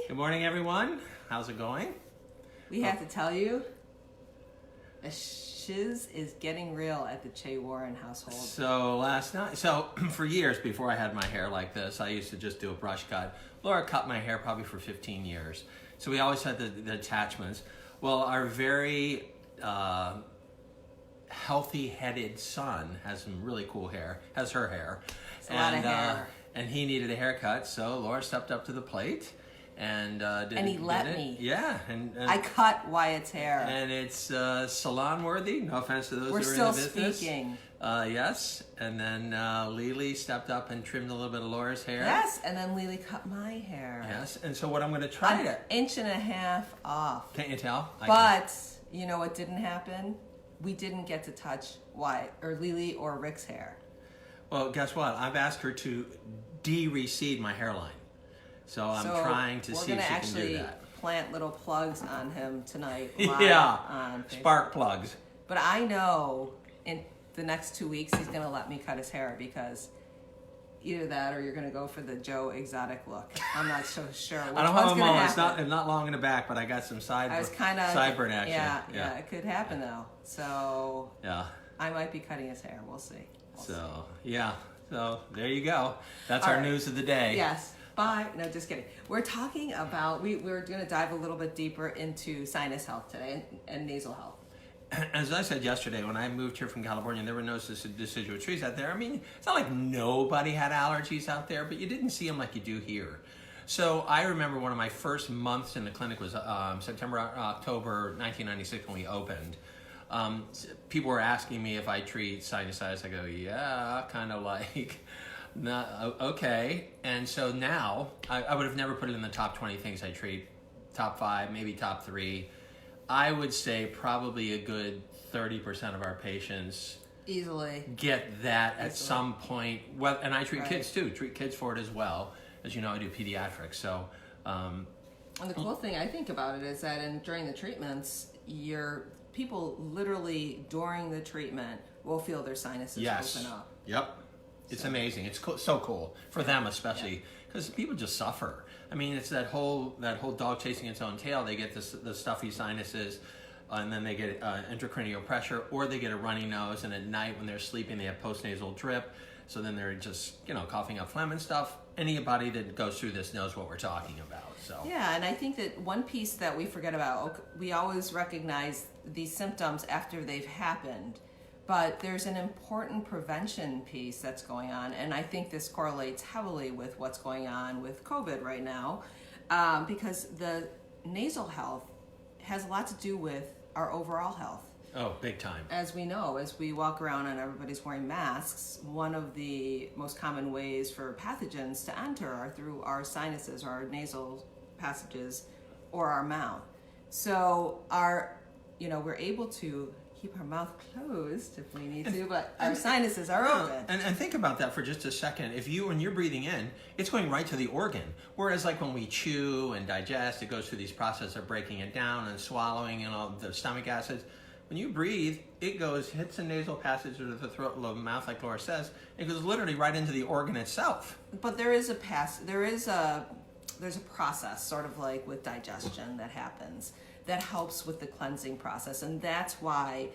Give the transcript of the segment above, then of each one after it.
Good morning, everyone. How's it going? We have to tell you, a shiz is getting real at the Che Warren household. So last night, for years before I had my hair like this, I used to just do a brush cut. Laura cut my hair probably for 15 years. So we always had the attachments. Well, our very healthy-headed son has some really cool hair, has her hair. It's a lot of hair. And he needed a haircut, so Laura stepped up to the plate. And he let me. Yeah, and I cut Wyatt's hair. And it's salon worthy. No offense to those who are in the business. We're still speaking. Yes, and then Lily stepped up and trimmed a little bit of Laura's hair. Yes, and then Lily cut my hair. Yes, and so what I'm going to try An inch and a half off. Can't you tell? But you know what didn't happen? We didn't get to touch Wyatt or Lily or Rick's hair. Well, guess what? I've asked her to de-reseed my hairline. So I'm trying to see if she can do that. We're going to actually plant little plugs on him tonight. Yeah, on spark plugs. But I know in the next 2 weeks he's going to let me cut his hair because either that or you're going to go for the Joe exotic look. I'm not so sure. I don't have a moment. It's not long in the back, but I got some sideburn action. Yeah, it could happen though. So yeah, I might be cutting his hair. We'll see. So there you go. That's our news of the day. Yes. Bye. No, just kidding. We're talking about, we're going to dive a little bit deeper into sinus health today and nasal health. As I said yesterday, when I moved here from California, there were no deciduous trees out there. I mean, it's not like nobody had allergies out there, but you didn't see them like you do here. So I remember one of my first months in the clinic was October 1996 when we opened. People were asking me if I treat sinusitis. I go, yeah, kind of like... okay, and so now I would have never put it in the top 20 things I treat, top 5, maybe top 3. I would say probably a good 30% of our patients easily get that at some point. Well, and I treat kids too. Treat kids for it as well. As you know, I do pediatrics. So, and the cool thing I think about it is that during the treatments, people literally during the treatment will feel their sinuses open up. Yep. It's amazing. It's so cool for them, especially because people just suffer. I mean, it's that whole dog chasing its own tail. They get the stuffy sinuses, and then they get intracranial pressure, or they get a runny nose. And at night when they're sleeping, they have postnasal drip. So then they're just coughing up phlegm and stuff. Anybody that goes through this knows what we're talking about. So yeah, and I think that one piece that we forget about, we always recognize these symptoms after they've happened. But there's an important prevention piece that's going on, and I think this correlates heavily with what's going on with COVID right now, because the nasal health has a lot to do with our overall health. Oh, big time. As we know, as we walk around and everybody's wearing masks, one of the most common ways for pathogens to enter are through our sinuses or our nasal passages or our mouth. So we're able to keep our mouth closed if we need to, but our sinuses are open. And think about that for just a second. When you're breathing in, it's going right to the organ. Whereas like when we chew and digest, it goes through these processes of breaking it down and swallowing and all the stomach acids. When you breathe, it hits the nasal passage or the throat, the mouth, like Laura says. It goes literally right into the organ itself. But there's a process, sort of like with digestion, that happens that helps with the cleansing process, and that's why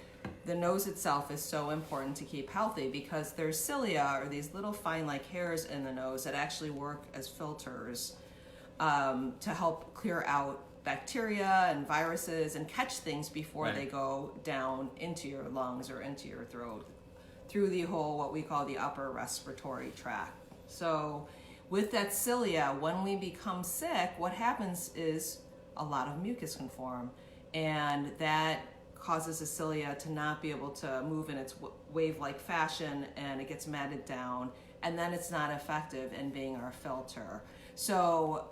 the nose itself is so important to keep healthy, because there's cilia, or these little fine like hairs in the nose, that actually work as filters to help clear out bacteria and viruses and catch things before they go down into your lungs or into your throat through the whole, what we call the upper respiratory tract. So with that cilia, when we become sick, what happens is a lot of mucus can form, and that causes the cilia to not be able to move in its wave-like fashion, and it gets matted down, and then it's not effective in being our filter. So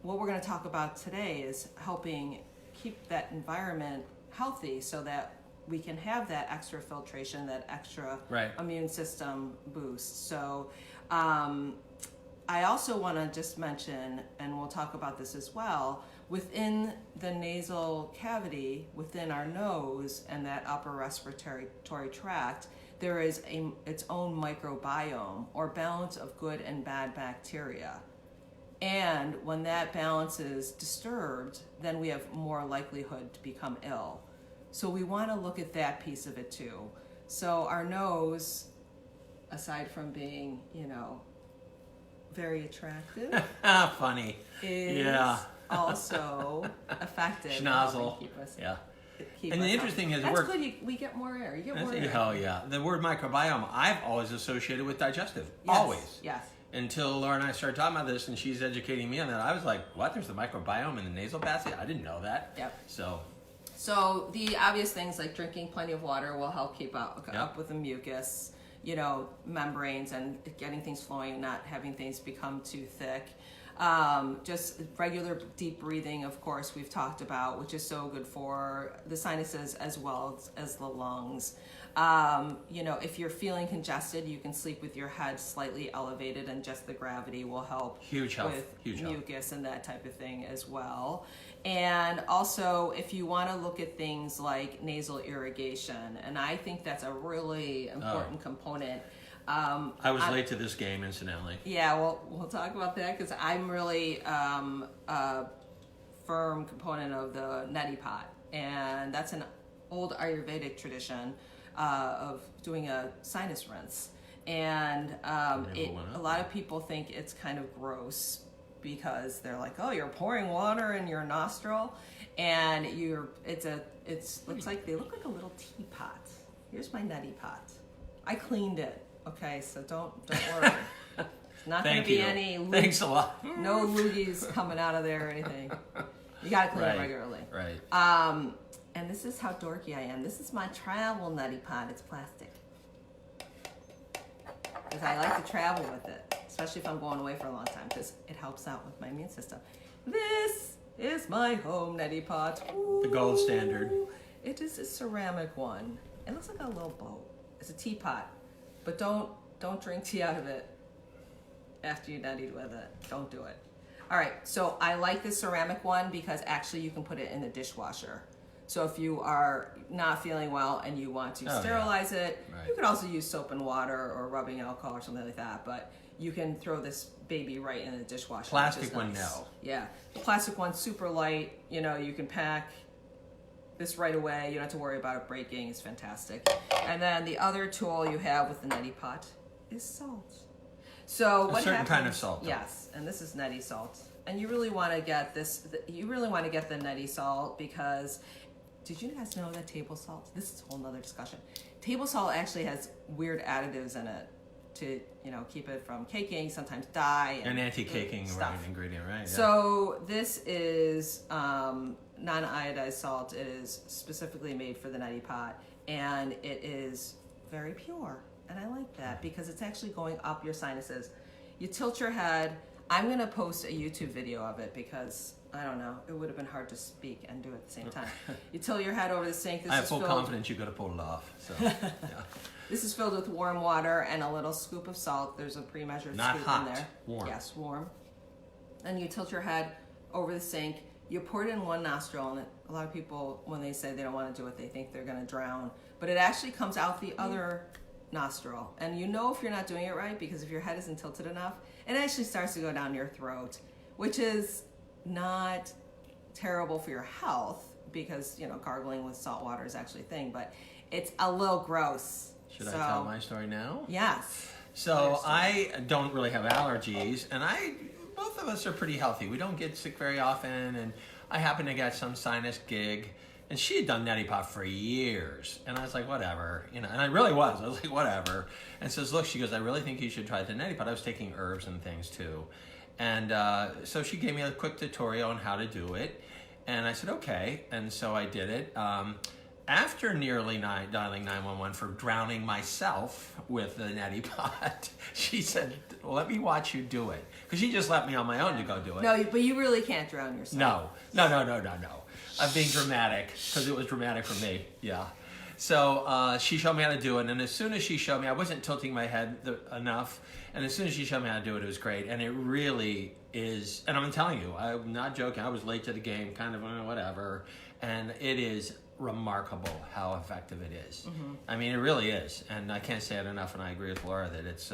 what we're going to talk about today is helping keep that environment healthy so that we can have that extra filtration, that extra immune system boost. So I also want to just mention, and we'll talk about this as well, within the nasal cavity, within our nose and that upper respiratory tract, there is its own microbiome, or balance of good and bad bacteria. And when that balance is disturbed, then we have more likelihood to become ill. So we want to look at that piece of it too. So our nose, aside from being, very attractive, funny, is also effective. Schnozzle. And the interesting is, that's good. We get more air. You get more air. Oh yeah, the word microbiome I've always associated with digestive. Yes. Always. Yes. Until Laura and I started talking about this, and she's educating me on that. I was like, "What? There's the microbiome in the nasal passage? I didn't know that." Yep. So the obvious things like drinking plenty of water will help keep up with the mucus, membranes, and getting things flowing and not having things become too thick. Just regular deep breathing, of course, we've talked about, which is so good for the sinuses as well as the lungs. If you're feeling congested, you can sleep with your head slightly elevated, and just the gravity will help with mucus and that type of thing as well. And also, if you want to look at things like nasal irrigation, and I think that's a really important component. I was late to this game, incidentally. Yeah, well, we'll talk about that because I'm really a firm component of the neti pot, and that's an old Ayurvedic tradition of doing a sinus rinse. And a lot of people think it's kind of gross because they're like, oh, you're pouring water in your nostril, and looks like they look like a little teapot. Here's my neti pot. I cleaned it. Okay, so don't worry. It's not going to be any. Thanks a lot. No loogies coming out of there or anything. You got to clean it regularly. Right. And this is how dorky I am. This is my travel neti pot. It's plastic. Because I like to travel with it, especially if I'm going away for a long time, because it helps out with my immune system. This is my home neti pot. Ooh. The gold standard. It is a ceramic one. It looks like a little boat. It's a teapot. But don't drink tea out of it after you nuttied with it. Don't do it. All right, so I like this ceramic one because actually you can put it in the dishwasher. So if you are not feeling well and you want to sterilize it, you could also use soap and water or rubbing alcohol or something like that. But you can throw this baby right in the dishwasher. Plastic one, no. Yeah, the plastic one, super light. You can pack this right away. You don't have to worry about it breaking. It's fantastic. And then the other tool you have with the neti pot is salt. So what certain kind of salt. Yes, and this is neti salt. And you really want to get this. You really want to get the neti salt because did you guys know that table salt? This is a whole nother discussion. Table salt actually has weird additives in it to keep it from caking. Sometimes dye and anti-caking ingredient, right? Yeah. So this is non-iodized salt. It is specifically made for the neti pot, and it is very pure. And I like that because it's actually going up your sinuses. You tilt your head. I'm going to post a YouTube video of it because, I don't know, it would have been hard to speak and do it at the same time. You tilt your head over the sink. I have full confidence you could have pulled it off. So, yeah. This is filled with warm water and a little scoop of salt. There's a pre-measured scoop in there. Warm. Yes, warm. And you tilt your head over the sink. You pour it in one nostril, and a lot of people, when they say they don't want to do it, they think they're going to drown. But it actually comes out the other nostril. And if you're not doing it right because if your head isn't tilted enough, it actually starts to go down your throat, which is not terrible for your health because, gargling with salt water is actually a thing, but it's a little gross. Should I tell my story now? Yes. So I don't really have allergies, and both of us are pretty healthy. We don't get sick very often, and I happen to get some sinus gig. And she had done neti pot for years, and I was like, whatever, and I really was. I was like, whatever. And says, look, she goes, I really think you should try the neti pot. I was taking herbs and things too, and so she gave me a quick tutorial on how to do it, and I said, okay, and so I did it. After nearly dialing 911 for drowning myself with the neti pot, she said, well, let me watch you do it, because she just left me on my own to go do it. No, but you really can't drown yourself. No. I'm being dramatic because it was dramatic for me. Yeah. So she showed me how to do it, and as soon as she showed me, I wasn't tilting my head enough, and as soon as she showed me how to do it, it was great, and it really is. And I'm telling you, I'm not joking. I was late to the game, kind of whatever, and it is remarkable how effective it is. Mm-hmm. I mean, it really is, and I can't say it enough. And I agree with Laura that it's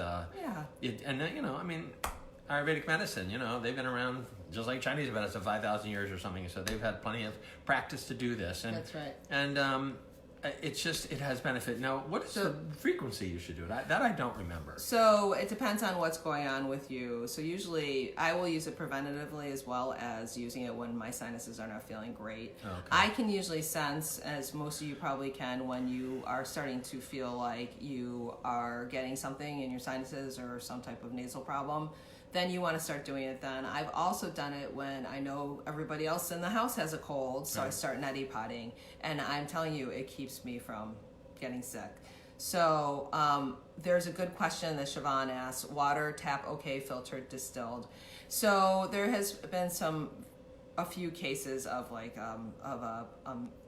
Ayurvedic medicine, they've been around just like Chinese medicine 5,000 years or something. So they've had plenty of practice to do this. And, That's right. And it has benefit. Now, what is the frequency you should do it? That I don't remember. So it depends on what's going on with you. So usually I will use it preventatively as well as using it when my sinuses are not feeling great. Okay. I can usually sense, as most of you probably can, when you are starting to feel like you are getting something in your sinuses or some type of nasal problem. Then you want to start doing it then. I've also done it when I know everybody else in the house has a cold, so I start neti potting. And I'm telling you, it keeps me from getting sick. So there's a good question that Siobhan asked, water, tap okay, filtered, distilled. So there has been a few cases of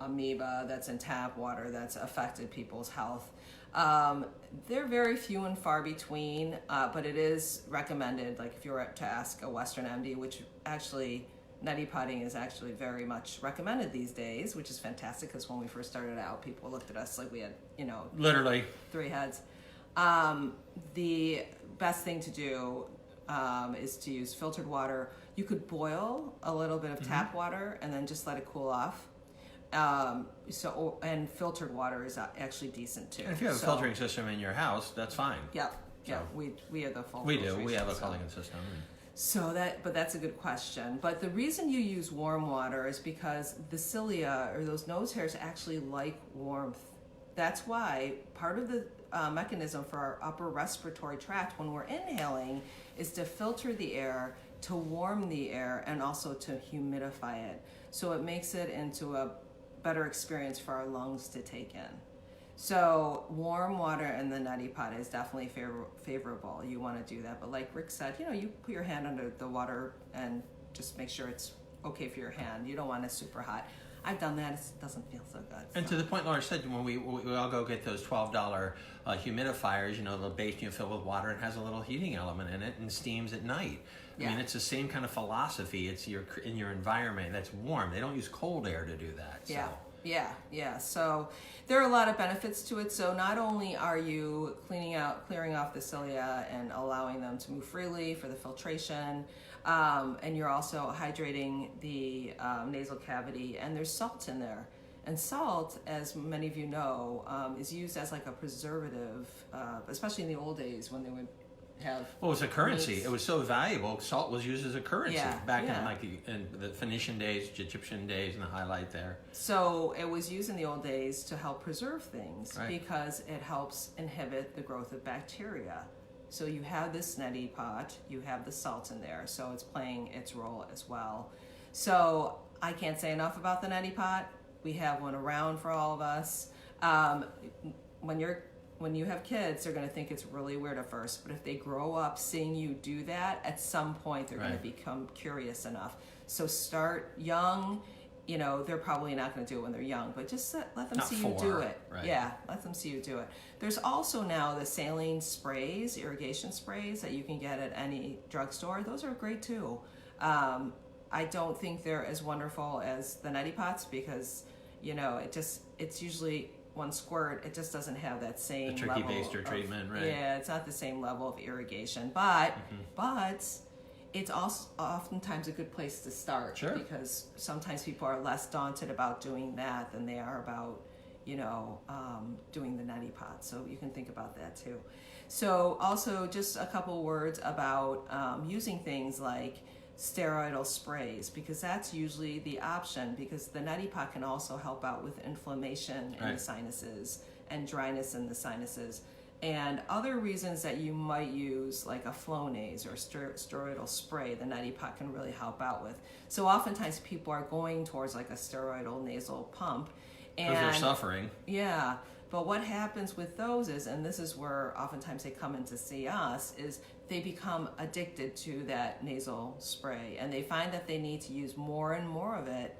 amoeba that's in tap water that's affected people's health. They're very few and far between, but it is recommended, like if you were to ask a Western MD, which actually neti potting is actually very much recommended these days, which is fantastic because when we first started out, people looked at us like we had, literally 3 heads. The best thing to do is to use filtered water. You could boil a little bit of tap water and then just let it cool off. And filtered water is actually decent too. And if you have a filtering system in your house, that's fine. Yeah, we have the full. We do. We have a filtering system. So that's a good question. But the reason you use warm water is because the cilia or those nose hairs actually like warmth. That's why part of the mechanism for our upper respiratory tract when we're inhaling is to filter the air, to warm the air, and also to humidify it. So it makes it into a better experience for our lungs to take in. So warm water in the neti pot is definitely favorable. You want to do that. But like Rick said, you put your hand under the water and just make sure it's okay for your hand. You don't want it super hot. I've done that. It doesn't feel so good. And to the point Laura said, when we all go get those $12 humidifiers, the base fill with water, it has a little heating element in it and steams at night. I mean, it's the same kind of philosophy. It's in your environment that's warm. They don't use cold air to do that. So. Yeah. So there are a lot of benefits to it. So not only are you clearing off the cilia and allowing them to move freely for the filtration, and you're also hydrating the nasal cavity, and there's salt in there. And salt, as many of you know, is used as like a preservative, especially in the old days when they would have. Well, it was a currency. meats. It was so valuable. Salt was used as a currency back Yeah. in the Phoenician days, Egyptian days, and the highlight there. So it was used in the old days to help preserve things Right. because it helps inhibit the growth of bacteria. So you have this neti pot, you have the salt in there, so it's playing its role as well. So I can't say enough about the neti pot. We have one around for all of us. When you have kids, they're going to think it's really weird at first, but if they grow up seeing you do that, at some point they're going to become curious enough. So start young. They're probably not going to do it when they're young, but just let them see you do it. Right. Yeah, let them see you do it. There's also now the saline sprays, irrigation sprays that you can get at any drugstore. Those are great too. I don't think they're as wonderful as the neti pots because, it's usually one squirt. It just doesn't have that same The tricky level baster treatment, right? Yeah, it's not the same level of irrigation, but it's also oftentimes a good place to start. Sure. Because sometimes people are less daunted about doing that than they are about, doing the neti pot. So you can think about that too. So also just a couple words about using things like steroidal sprays, because that's usually the option, because the neti pot can also help out with inflammation in the sinuses and dryness in the sinuses. And other reasons that you might use like a Flonase or steroidal spray, the neti pot can really help out with. So oftentimes people are going towards like a steroidal nasal pump. And Because they're suffering. Yeah. But what happens with those is, and this is where oftentimes they come in to see us, is they become addicted to that nasal spray. And they find that they need to use more and more of it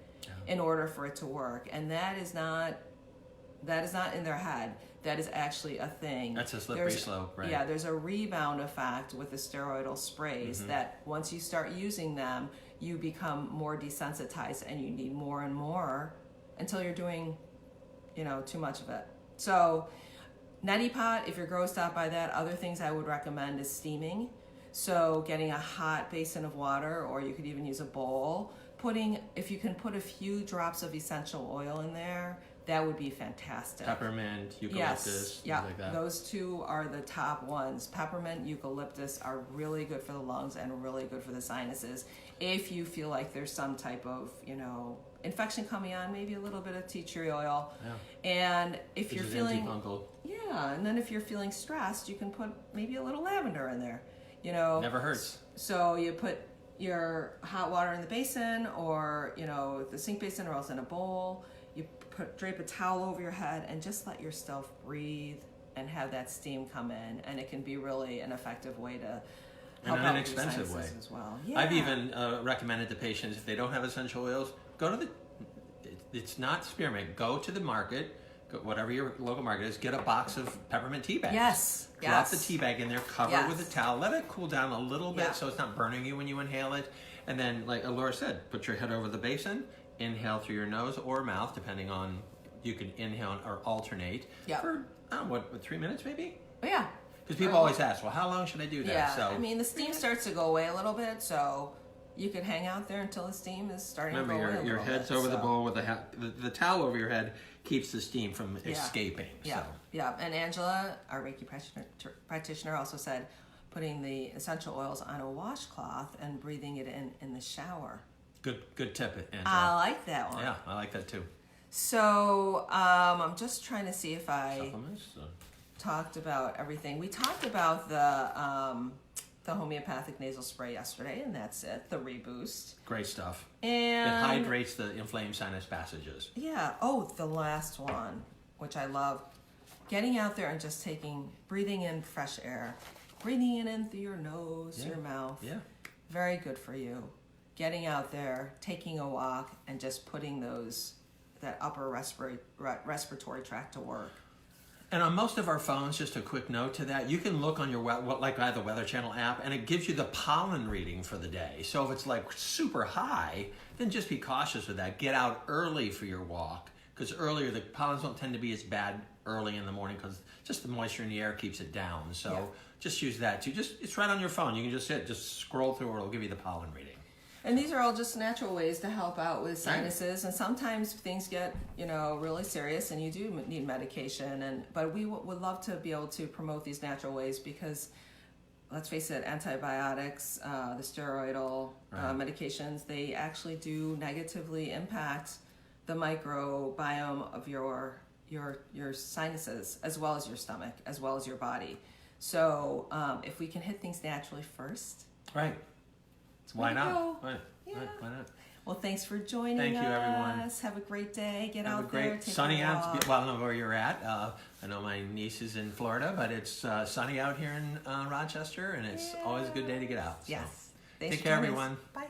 in order for it to work. And that is not in their head. That is actually a thing. That's a slippery slope, right? Yeah, there's a rebound effect with the steroidal sprays that once you start using them, you become more desensitized and you need more and more until you're doing, too much of it. So neti pot, if you're grossed out by that, other things I would recommend is steaming. So getting a hot basin of water, or you could even use a bowl, if you can put a few drops of essential oil in there, that would be fantastic. Peppermint, eucalyptus, yeah, things like that. Those two are the top ones. Peppermint, eucalyptus are really good for the lungs and really good for the sinuses. If you feel like there's some type of, infection coming on, maybe a little bit of tea tree oil. Yeah. And if you're feeling antifungal. Yeah, and then if you're feeling stressed, you can put maybe a little lavender in there. Never hurts. So you put your hot water in the basin, or the sink basin, or else in a bowl. You drape a towel over your head and just let yourself breathe and have that steam come in, and it can be really an effective way to help and out an with your inexpensive sinuses way as well. Yeah. I've even recommended to patients, if they don't have essential oils, go to it's not spearmint, go to the market, whatever your local market is, get a box of peppermint tea bags. Yes. Drop the tea bag in there, cover it with a towel, let it cool down a little bit so it's not burning you when you inhale it. And then, like Laura said, put your head over the basin, inhale through your nose or mouth, depending on, you can inhale or alternate for, 3 minutes maybe? Yeah. Because people always ask, well, how long should I do that? Yeah, So, the steam starts to go away a little bit, so you could hang out there until the steam is starting to go away a little your head's bit, over the bowl with the towel over your head keeps the steam from escaping. Yeah, So. yeah. And Angela, our Reiki practitioner, also said putting the essential oils on a washcloth and breathing it in the shower. Good tip, Angela. I like that one. Yeah, I like that too. So I'm just trying to see if I Supplements? talked about everything. We talked about the homeopathic nasal spray yesterday, and that's it, the Reboost. Great stuff. And it hydrates the inflamed sinus passages. Yeah. Oh, the last one, which I love. Getting out there and just breathing in fresh air. Breathing it in through your nose, your mouth. Yeah. Very good for you. Getting out there, taking a walk, and just putting that upper respiratory tract to work. And on most of our phones, just a quick note to that, you can look on your, like I have the Weather Channel app, and it gives you the pollen reading for the day. So if it's like super high, then just be cautious with that. Get out early for your walk, because earlier the pollens don't tend to be as bad early in the morning, because just the moisture in the air keeps it down. So just use that too. It's right on your phone. You can just scroll through it. It'll give you the pollen reading. And these are all just natural ways to help out with sinuses. And sometimes things get, really serious and you do need medication. But we would love to be able to promote these natural ways because, let's face it, antibiotics, the steroidal medications, they actually do negatively impact the microbiome of your sinuses, as well as your stomach, as well as your body. So if we can hit things naturally first. Right. Why not? Why not? Well, thanks for joining us. Thank you, everyone. Have a great day. Get Have out a great there. Take sunny a walk. Well, I don't know where you're at. I know my niece is in Florida, but it's sunny out here in Rochester, and it's always a good day to get out. So. Yes. Take care, everyone. Bye.